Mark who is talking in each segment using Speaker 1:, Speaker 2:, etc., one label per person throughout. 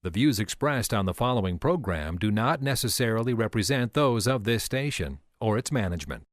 Speaker 1: The views expressed on the following program do not necessarily represent those of this station or its management.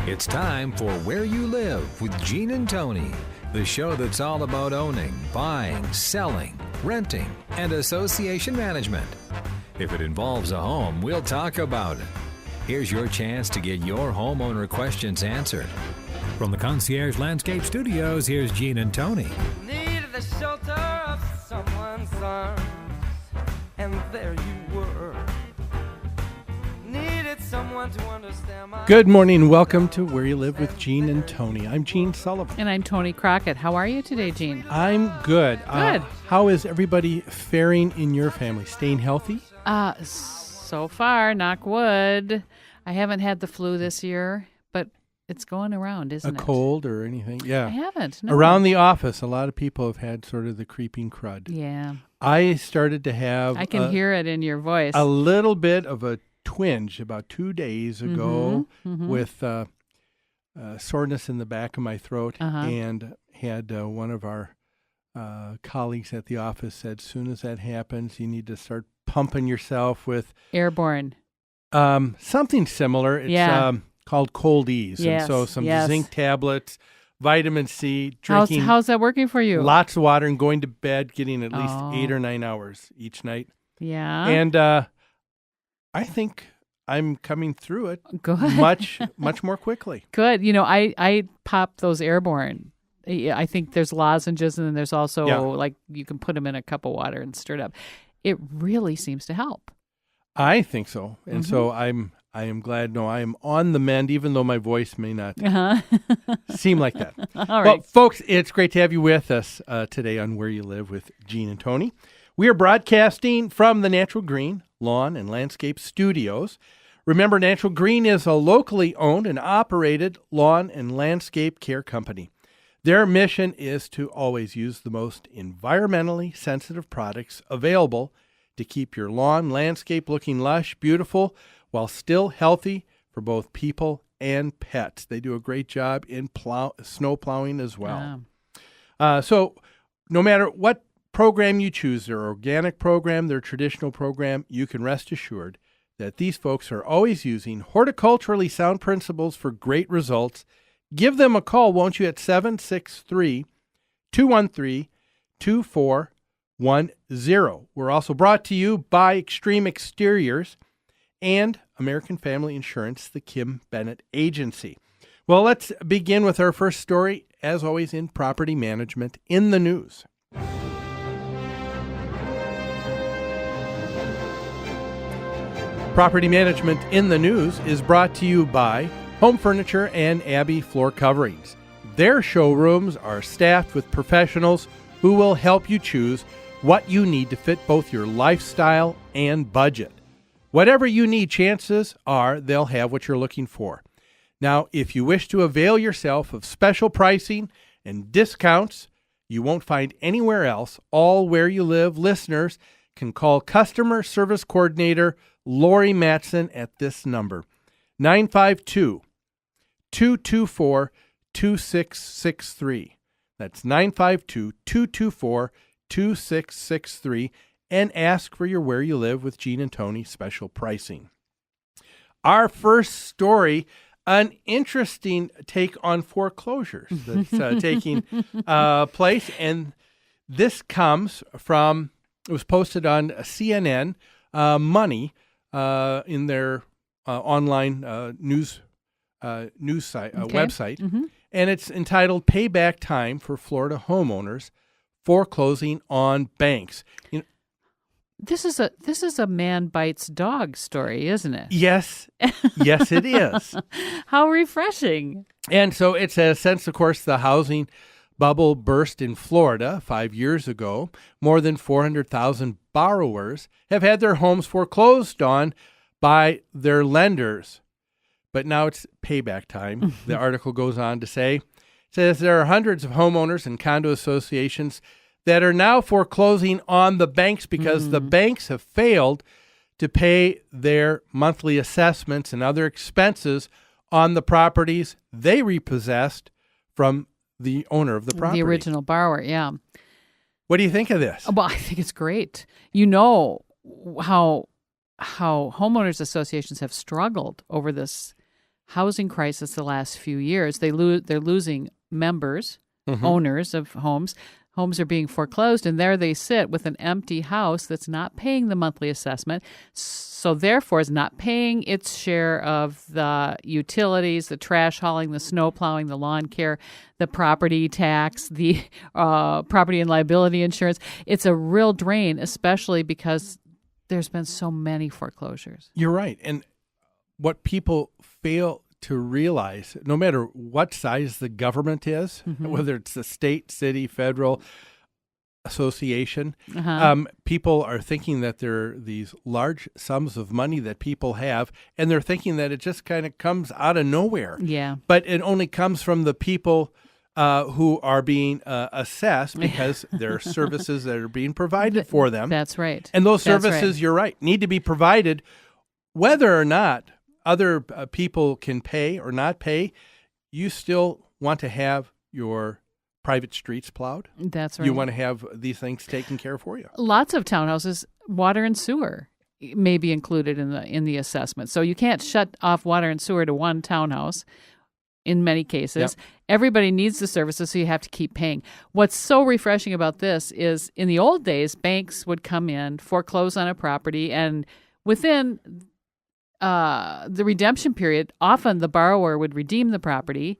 Speaker 1: It's time for Where You Live with Gene and Tony, the show that's all about owning, buying, selling, renting, and association management. If it involves a home, we'll talk about it. Here's your chance to get your homeowner questions answered. From the Concierge Landscape Studios, here's Gene and Tony.
Speaker 2: Needed the shelter of someone's arms, and there you were. Needed someone to understand my...
Speaker 3: Good morning. Welcome to Where You Live with Gene and Tony. I'm Gene Sullivan.
Speaker 4: And I'm Tony Crockett. How are you today, Gene?
Speaker 3: I'm good.
Speaker 4: Good.
Speaker 3: How is everybody faring in your family? Staying healthy?
Speaker 4: So far, knock wood. I haven't had the flu this year, but it's going around, isn't it?
Speaker 3: A cold or anything? Yeah.
Speaker 4: I haven't. No.
Speaker 3: Around the office, a lot of people have had sort of the creeping crud.
Speaker 4: Yeah.
Speaker 3: I started to have...
Speaker 4: I can hear it in your voice.
Speaker 3: A little bit of a twinge about 2 days ago with soreness in the back of my throat, and had one of our colleagues at the office said, as soon as that happens, you need to start pumping yourself with
Speaker 4: Airborne.
Speaker 3: Something similar. It's called Cold Ease.
Speaker 4: Yes,
Speaker 3: and so some
Speaker 4: yes.
Speaker 3: zinc tablets, vitamin C, drinking
Speaker 4: How's that working for you?
Speaker 3: lots of water, and going to bed, getting at least 8 or 9 hours each night.
Speaker 4: Yeah.
Speaker 3: And I think I'm coming through it
Speaker 4: Good.
Speaker 3: much more quickly.
Speaker 4: Good. You know, I pop those Airborne. I think there's lozenges, and then there's also like you can put them in a cup of water and stir it up. It really seems to help.
Speaker 3: I think so. And so I am glad. No, I am on the mend, even though my voice may not seem like that.
Speaker 4: All
Speaker 3: Well,
Speaker 4: right.
Speaker 3: folks, it's great to have you with us today on Where You Live with Gene and Tony. We are broadcasting from the Natural Green Lawn and Landscape Studios. Remember, Natural Green is a locally owned and operated lawn and landscape care company. Their mission is to always use the most environmentally sensitive products available to keep your lawn landscape looking lush, beautiful, while still healthy for both people and pets. They do a great job in snow plowing as well. So no matter what program you choose, their organic program, their traditional program, you can rest assured that these folks are always using horticulturally sound principles for great results. Give them a call, won't you, at 763-213-2410. We're also brought to you by Extreme Exteriors and American Family Insurance, the Kim Bennett Agency. Well, let's begin with our first story, as always, in property management in the news. Property Management in the News is brought to you by Home Furniture and Abbey Floor Coverings. Their showrooms are staffed with professionals who will help you choose what you need to fit both your lifestyle and budget. Whatever you need, chances are they'll have what you're looking for. Now, if you wish to avail yourself of special pricing and discounts you won't find anywhere else, all Where You Live listeners can call Customer Service Coordinator Lori Matson at this number, 952-224-2663. That's 952-224-2663, and ask for your Where You Live with Gene and Tony special pricing. Our first story, an interesting take on foreclosures that's taking place, and this comes from, it was posted on CNN Money in their online news site, website, and it's entitled "Payback Time for Florida Homeowners Foreclosing on Banks." You know,
Speaker 4: This is a man bites dog story, isn't it?
Speaker 3: yes, it is.
Speaker 4: How refreshing.
Speaker 3: And so it says, since, of course, the housing bubble burst in Florida 5 years ago, more than 400,000 borrowers have had their homes foreclosed on by their lenders. But now it's payback time. The article goes on to say, it says there are hundreds of homeowners and condo associations that are now foreclosing on the banks because the banks have failed to pay their monthly assessments and other expenses on the properties they repossessed from the owner of the property.
Speaker 4: The original borrower, yeah.
Speaker 3: What do you think of this?
Speaker 4: Well, I think it's great. You know how homeowners associations have struggled over this housing crisis the last few years. They're losing members, owners of homes. Homes are being foreclosed, and there they sit with an empty house that's not paying the monthly assessment, so therefore is not paying its share of the utilities, the trash hauling, the snow plowing, the lawn care, the property tax, the property and liability insurance. It's a real drain, especially because there's been so many foreclosures.
Speaker 3: You're right. And what people fail to realize, no matter what size the government is, whether it's the state, city, federal, association, people are thinking that there are these large sums of money that people have, and they're thinking that it just kind of comes out of nowhere.
Speaker 4: Yeah.
Speaker 3: But it only comes from the people who are being assessed because there are services that are being provided for them.
Speaker 4: That's right.
Speaker 3: And those
Speaker 4: That's
Speaker 3: services,
Speaker 4: right.
Speaker 3: you're right, need to be provided whether or not other people can pay or not pay. You still want to have your private streets plowed.
Speaker 4: That's right.
Speaker 3: You want to have these things taken care of for you.
Speaker 4: Lots of townhouses, water and sewer may be included in the assessment. So you can't shut off water and sewer to one townhouse in many cases.
Speaker 3: Yep.
Speaker 4: Everybody needs the services, so you have to keep paying. What's so refreshing about this is in the old days, banks would come in, foreclose on a property, and within the redemption period, often the borrower would redeem the property.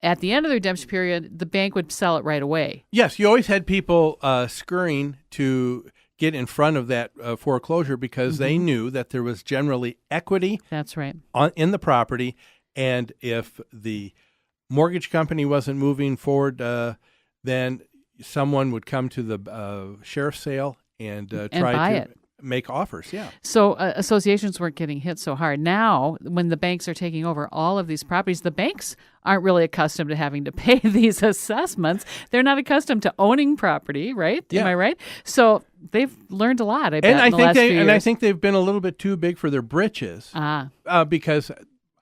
Speaker 4: At the end of the redemption period, the bank would sell it right away.
Speaker 3: Yes, you always had people scurrying to get in front of that foreclosure because they knew that there was generally equity.
Speaker 4: That's right.
Speaker 3: In the property, and if the mortgage company wasn't moving forward, then someone would come to the sheriff's sale and try
Speaker 4: buy
Speaker 3: to
Speaker 4: it.
Speaker 3: Make offers. Yeah.
Speaker 4: So associations weren't getting hit so hard. Now, when the banks are taking over all of these properties, the banks aren't really accustomed to having to pay these assessments. They're not accustomed to owning property, right?
Speaker 3: Yeah.
Speaker 4: Am I right? So they've learned a lot, I bet,
Speaker 3: And
Speaker 4: in the last few years.
Speaker 3: I think they've been a little bit too big for their britches because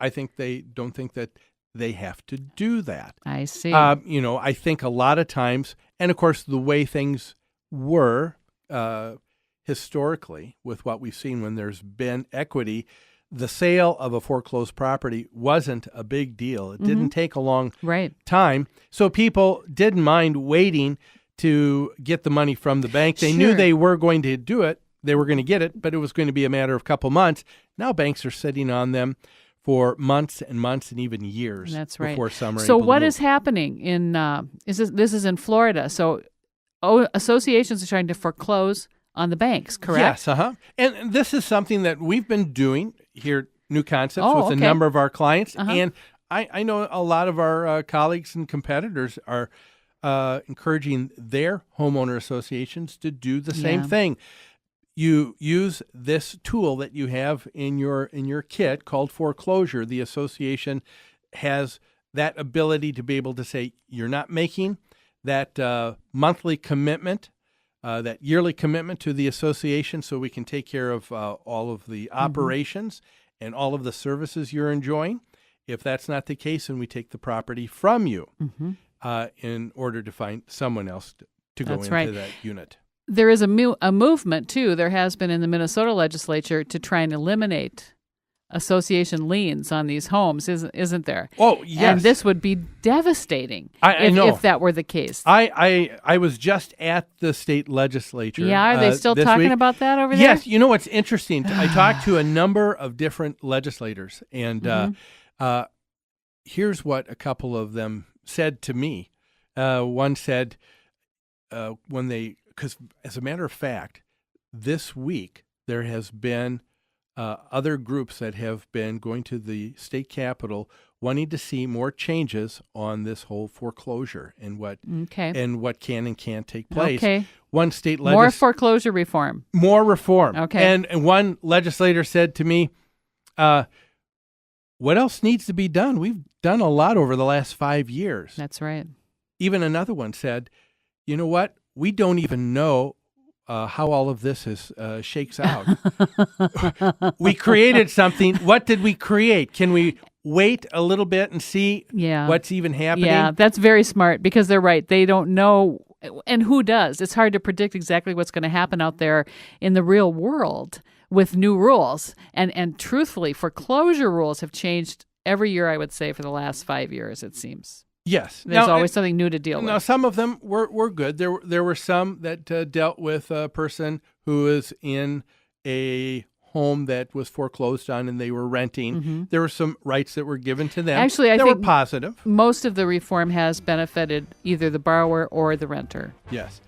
Speaker 3: I think they don't think that they have to do that.
Speaker 4: I see.
Speaker 3: I think a lot of times, and of course the way things were historically with what we've seen when there's been equity, the sale of a foreclosed property wasn't a big deal. It didn't take a long time. So people didn't mind waiting to get the money from the bank. They knew they were going to do it. They were going to get it, but it was going to be a matter of a couple months. Now banks are sitting on them for months and months and even years.
Speaker 4: That's right.
Speaker 3: Before some are
Speaker 4: So
Speaker 3: able
Speaker 4: what
Speaker 3: to move.
Speaker 4: is happening in this is in Florida. So associations are trying to foreclose on the banks, correct?
Speaker 3: Yes, And this is something that we've been doing here at New Concepts with a
Speaker 4: okay.
Speaker 3: number of our clients. And I know a lot of our colleagues and competitors are encouraging their homeowner associations to do the same thing. You use this tool that you have in your kit called foreclosure. The association has that ability to be able to say, you're not making that monthly commitment, that yearly commitment to the association, so we can take care of all of the operations and all of the services you're enjoying. If that's not the case, then we take the property from you in order to find someone else to go into that unit.
Speaker 4: There is a movement, too. There has been in the Minnesota legislature to try and eliminate association liens on these homes, isn't there?
Speaker 3: Oh, yes.
Speaker 4: And this would be devastating
Speaker 3: I know.
Speaker 4: if that were the case.
Speaker 3: I was just at the state legislature.
Speaker 4: Yeah, are they still talking
Speaker 3: week.
Speaker 4: about that over there?
Speaker 3: Yes. You know what's interesting? I talked to a number of different legislators, and here's what a couple of them said to me. One said because as a matter of fact, this week there has been other groups that have been going to the state capitol wanting to see more changes on this whole foreclosure and what can and can't take place.
Speaker 4: Okay.
Speaker 3: One state
Speaker 4: More foreclosure reform.
Speaker 3: More reform.
Speaker 4: Okay.
Speaker 3: And one legislator said to me, what else needs to be done? We've done a lot over the last 5 years.
Speaker 4: That's right.
Speaker 3: Even another one said, you know what? We don't even know how all of this shakes out. We created something. What did we create? Can we wait a little bit and see what's even happening.
Speaker 4: Yeah, that's very smart because they're right. They don't know, and who does? It's hard to predict exactly what's going to happen out there in the real world with new rules. And truthfully, foreclosure rules have changed every year, I would say, for the last 5 years, it seems.
Speaker 3: Yes.
Speaker 4: There's always something new to deal with.
Speaker 3: Now, some of them were good. There were some that dealt with a person who is in a home that was foreclosed on and they were renting.
Speaker 4: Mm-hmm.
Speaker 3: There were some rights that were given to them.
Speaker 4: Actually, I
Speaker 3: think
Speaker 4: think
Speaker 3: were positive.
Speaker 4: Most of the reform has benefited either the borrower or the renter.
Speaker 3: Yes.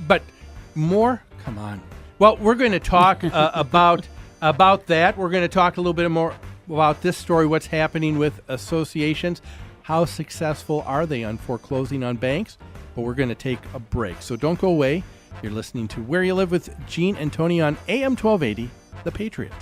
Speaker 3: But more, come on. Well, we're going to talk about that. We're going to talk a little bit more about this story, what's happening with associations. How successful are they on foreclosing on banks? But we're going to take a break. So don't go away. You're listening to Where You Live with Gene and Tony on AM 1280, The Patriot.